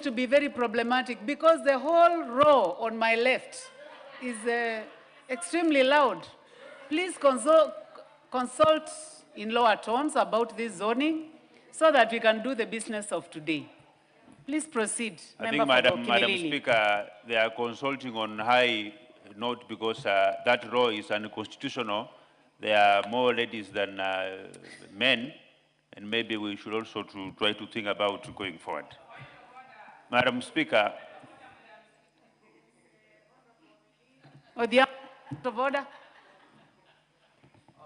to be very problematic because the whole row on my left is extremely loud. Please consult in lower tones about this zoning so that we can do the business of today. Please proceed. I think, Madam Speaker, they are consulting on high note because that law is unconstitutional. There are more ladies than men, and maybe we should also try to think about going forward. Madam Speaker. Odhiambo, of order.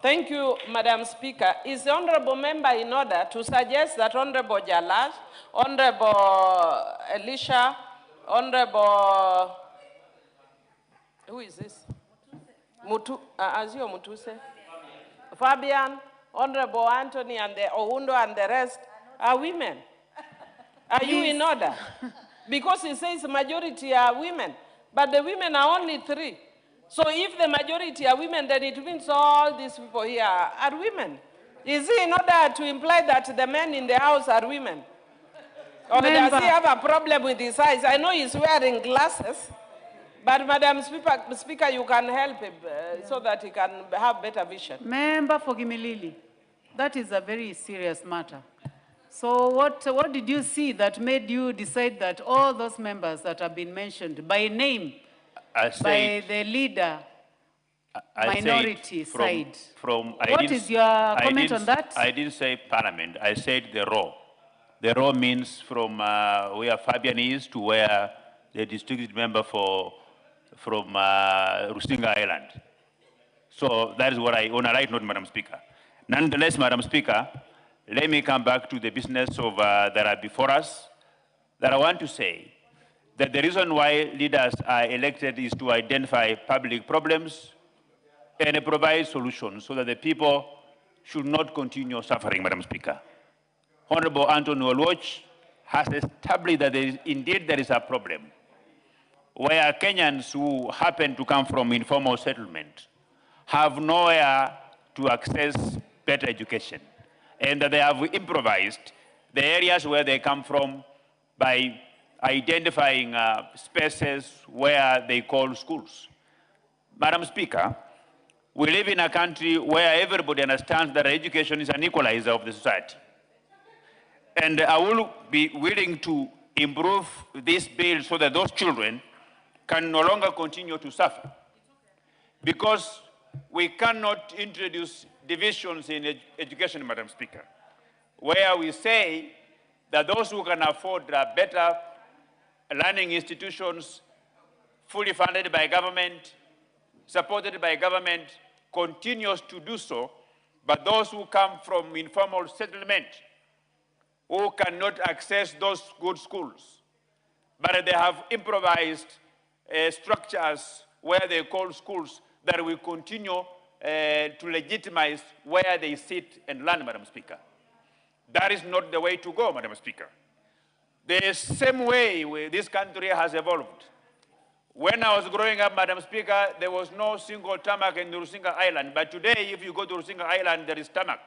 Thank you, Madam Speaker. Is the Honourable Member in order to suggest that Honourable Jalaj, Honourable Elisha, Honourable, who is this? Azio Mutuse? Fabian, Honourable Anthony and the Oundo and the rest are women. Are you in order? Because it says the majority are women, but the women are only 3. So if the majority are women, then it means all these people here are women. Is it in order to imply that the men in the house are women? Or does he have a problem with his eyes? I know he's wearing glasses, but Madam Speaker, you can help him so that he can have better vision. Member for Kimilili, that is a very serious matter. So what did you see that made you decide that all those members that have been mentioned by name, by the leader, minority side? What is your comment on that? I didn't say parliament, I said the row. The row means from where Fabian is to where the district member from Rusinga Island. So that is what on a right note, Madam Speaker. Nonetheless, Madam Speaker, let me come back to the business of that are before us. That I want to say that the reason why leaders are elected is to identify public problems and provide solutions so that the people should not continue suffering, Madam Speaker. Honorable Anthony Oluoch has established that indeed there is a problem where Kenyans who happen to come from informal settlement have nowhere to access better education, and that they have improvised the areas where they come from by identifying spaces where they call schools. Madam Speaker, we live in a country where everybody understands that education is an equalizer of the society. And I will be willing to improve this bill so that those children can no longer continue to suffer. Because we cannot introduce divisions in education, Madam Speaker, where we say that those who can afford better learning institutions, fully funded by government, supported by government, continues to do so, but those who come from informal settlement, who cannot access those good schools, but they have improvised structures where they call schools that will continue to legitimize where they sit and learn, Madam Speaker. That is not the way to go, Madam Speaker. The same way this country has evolved. When I was growing up, Madam Speaker, there was no single tarmac in the Rusinga Island, but today, if you go to Rusinga Island, there is tarmac.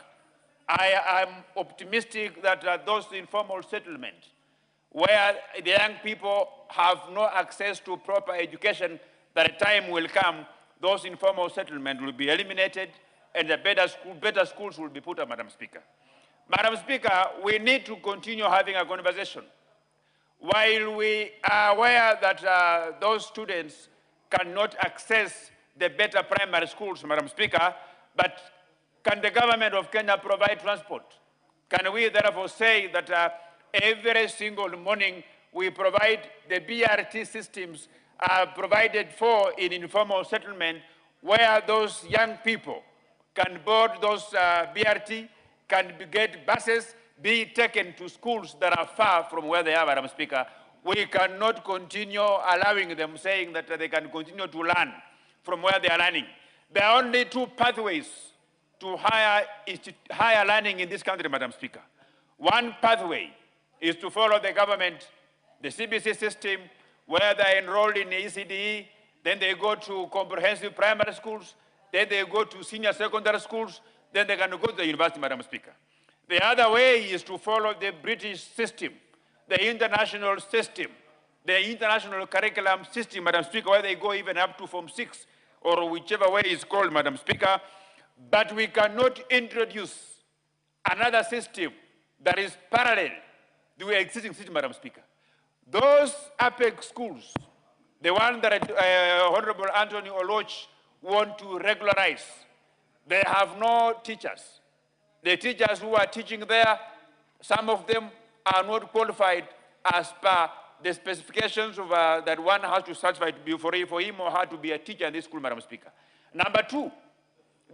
I am optimistic that those informal settlements, where the young people have no access to proper education, that a time will come, those informal settlements will be eliminated and the better schools will be put up, Madam Speaker. Madam Speaker, we need to continue having a conversation. While we are aware that those students cannot access the better primary schools, Madam Speaker, but can the government of Kenya provide transport? Can we therefore say that every single morning we provide the BRT systems provided for in informal settlement, where those young people can board those BRT, can get buses, be taken to schools that are far from where they are, Madam Speaker. We cannot continue allowing them, saying that they can continue to learn from where they are learning. There are only 2 pathways to higher learning in this country, Madam Speaker. One pathway is to follow the government, the CBC system, where they're enrolled in ECDE, then they go to comprehensive primary schools, then they go to senior secondary schools, then they can go to the university, Madam Speaker. The other way is to follow the British system, the international system, the international curriculum system, Madam Speaker, where they go even up to Form 6, or whichever way it's called, Madam Speaker, but we cannot introduce another system that is parallel to the existing system, Madam Speaker. Those APEC schools, the one that Honorable Anthony Oloch want to regularize, they have no teachers. The teachers who are teaching there, some of them are not qualified as per the specifications of, that one has to satisfy to be for him or her to be a teacher in this school, Madam Speaker. Number two,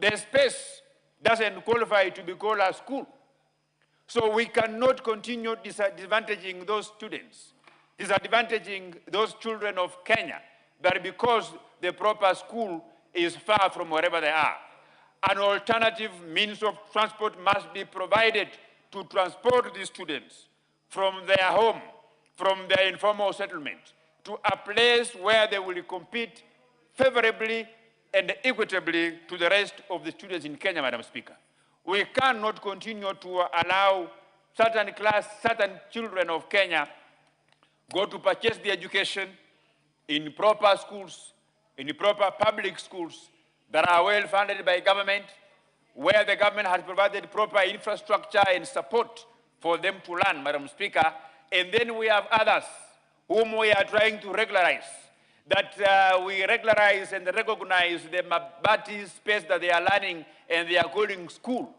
the space doesn't qualify to be called a school. So we cannot continue disadvantaging those students, disadvantaging those children of Kenya, that because the proper school is far from wherever they are. An alternative means of transport must be provided to transport these students from their home, from their informal settlement, to a place where they will compete favorably and equitably to the rest of the students in Kenya, Madam Speaker. We cannot continue to allow certain children of Kenya go to purchase the education in proper schools, in proper public schools that are well funded by government, where the government has provided proper infrastructure and support for them to learn, Madam Speaker. And then we have others whom we are trying to regularize, that we regularize and recognize the Mabati space that they are learning and they are calling school,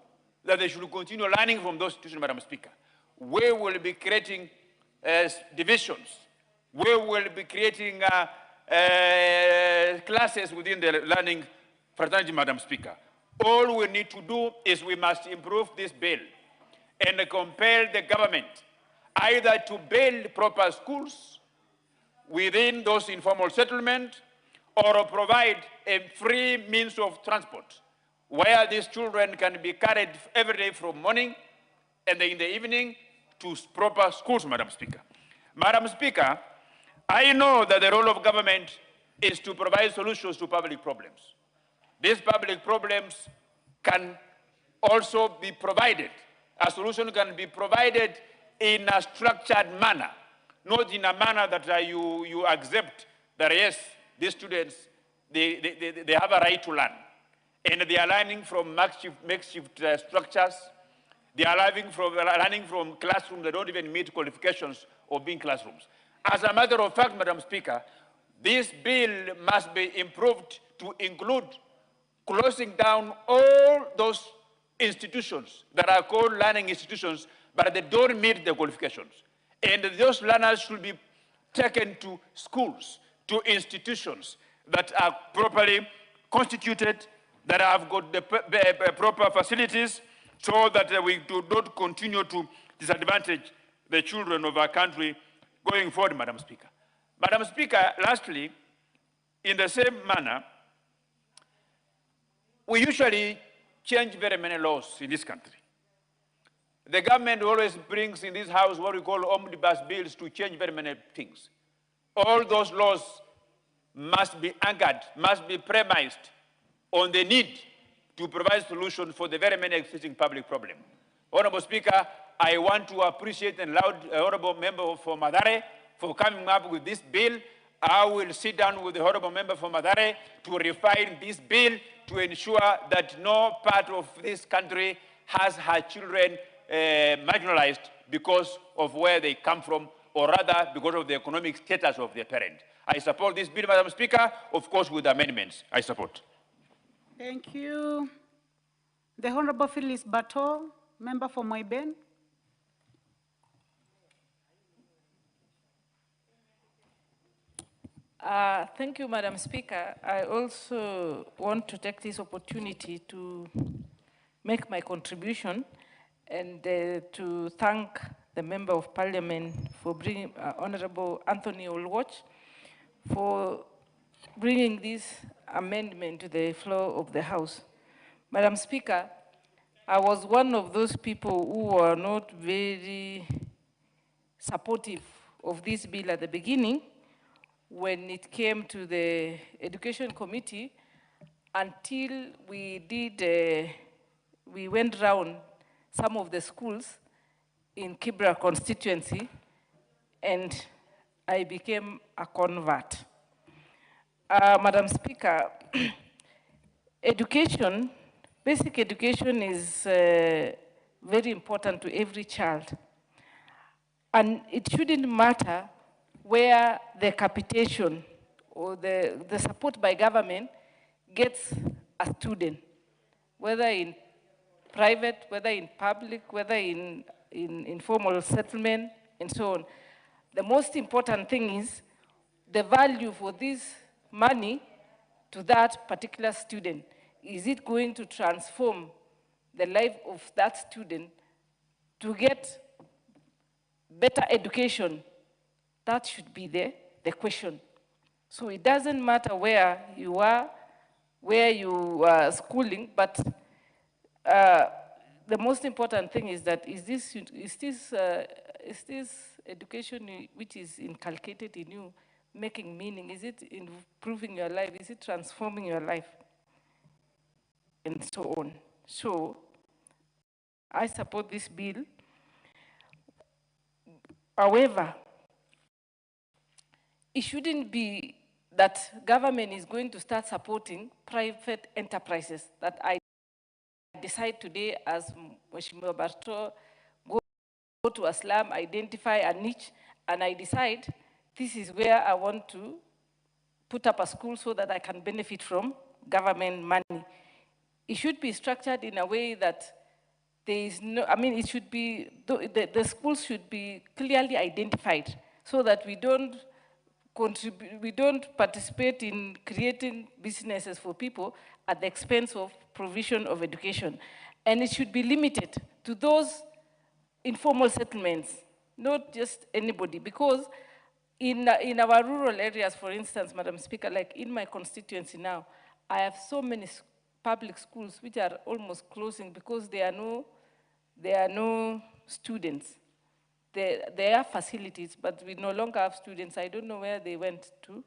that they should continue learning from those institutions, Madam Speaker. We will be creating divisions. We will be creating classes within the learning fraternity, Madam Speaker. All we need to do is we must improve this bill and compel the government either to build proper schools within those informal settlements or provide a free means of transport where these children can be carried every day from morning and in the evening to proper schools, Madam Speaker. Madam Speaker, I know that the role of government is to provide solutions to public problems. These public problems can also be provided. A solution can be provided in a structured manner, not in a manner that you accept that, yes, these students, they have a right to learn. And they are learning from makeshift structures. They are learning from classrooms that don't even meet qualifications of being classrooms. As a matter of fact, Madam Speaker, this bill must be improved to include closing down all those institutions that are called learning institutions, but they don't meet the qualifications. And those learners should be taken to schools, to institutions that are properly constituted, that have got the proper facilities, so that we do not continue to disadvantage the children of our country going forward, Madam Speaker. Madam Speaker, lastly, in the same manner, we usually change very many laws in this country. The government always brings in this house what we call omnibus bills to change very many things. All those laws must be anchored, must be premised on the need to provide solutions for the very many existing public problems. Honorable Speaker, I want to appreciate and laud Honorable Member for Mathare for coming up with this bill. I will sit down with the Honorable Member for Mathare to refine this bill to ensure that no part of this country has her children marginalized because of where they come from, or rather because of the economic status of their parent. I support this bill, Madam Speaker, of course with amendments. I support. Thank you. The Honorable Phyllis Bato, member for Moiben. Thank you, Madam Speaker. I also want to take this opportunity to make my contribution and to thank the Member of Parliament for bringing, Honorable Anthony Oloch, for bringing this amendment to the floor of the House. Madam Speaker, I was one of those people who were not very supportive of this bill at the beginning when it came to the Education Committee, until we went round some of the schools in Kibra constituency and I became a convert. Madam Speaker, education, basic education is very important to every child. And it shouldn't matter where the capitation or the support by government gets a student, whether in private, whether in public, whether in informal settlement, and so on. The most important thing is the value for this money to that particular student. Is it going to transform the life of that student to get better education? That should be the question. So it doesn't matter where you are, where you are schooling, but the most important thing is that is this education which is inculcated in you making meaning? Is it improving your life? Is it transforming your life? And so on. So I support this bill. However, it shouldn't be that government is going to start supporting private enterprises that I decide today as Mheshimiwa Barto, go to a slum, identify a niche, and I decide this is where I want to put up a school so that I can benefit from government money. It should be structured in a way that there is no, I mean, it should be, the schools should be clearly identified so that we don't participate in creating businesses for people at the expense of provision of education. And it should be limited to those informal settlements, not just anybody, because in our rural areas, for instance, Madam Speaker, like in my constituency now, I have so many public schools which are almost closing because there are no students. There are facilities, but we no longer have students. I don't know where they went to.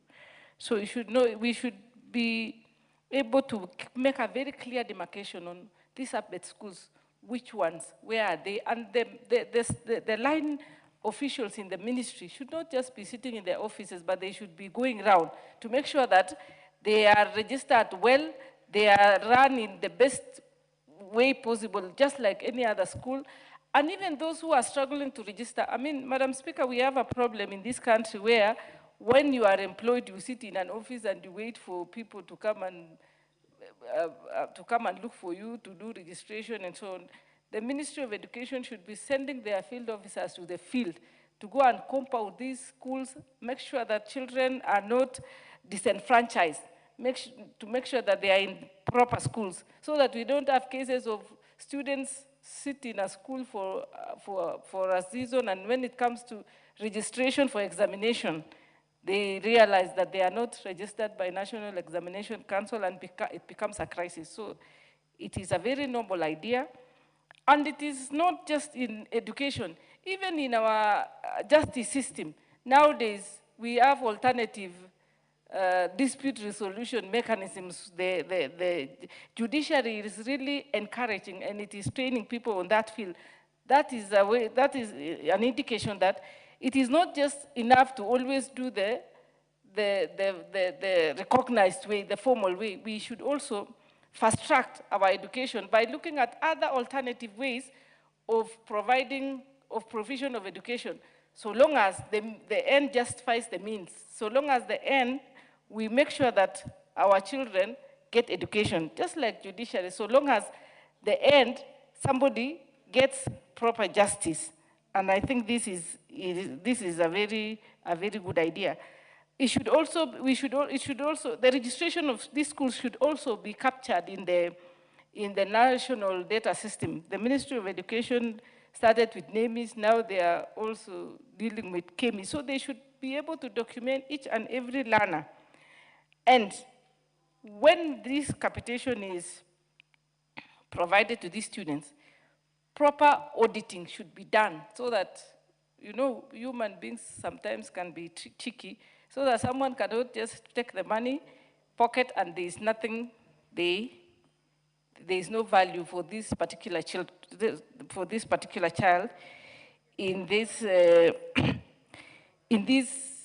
So you should know, we should be able to make a very clear demarcation on these Abet schools, which ones, where are they? And the line officials in the ministry should not just be sitting in their offices, but they should be going around to make sure that they are registered well, they are run in the best way possible, just like any other school. And even those who are struggling to register, I mean, Madam Speaker, we have a problem in this country where when you are employed, you sit in an office and you wait for people to come and look for you to do registration and so on. The Ministry of Education should be sending their field officers to the field to go and compound these schools, make sure that children are not disenfranchised, to make sure that they are in proper schools, so that we don't have cases of students sit in a school for a season, and when it comes to registration for examination, they realize that they are not registered by National Examination Council, and it becomes a crisis. So it is a very noble idea. And it is not just in education, even in our justice system. Nowadays, we have alternative dispute resolution mechanisms. The judiciary is really encouraging, and it is training people on that field. That is an indication that it is not just enough to always do the recognized way, the formal way. We should also fast-track our education by looking at other alternative ways of provision of education, so long as the end justifies the means, so long as the end, we make sure that our children get education, just like judiciary, so long as the end, somebody gets proper justice. And I think this is a very good idea. It should also, the registration of these schools should also be captured in the national data system. The Ministry of Education started with NAMIS, now they are also dealing with KEMI. So they should be able to document each and every learner. And when this capitation is provided to these students, proper auditing should be done so that, you know, human beings sometimes can be tricky, so that someone cannot just take the money, pocket, and there is nothing, there is no value for this particular child, in this in this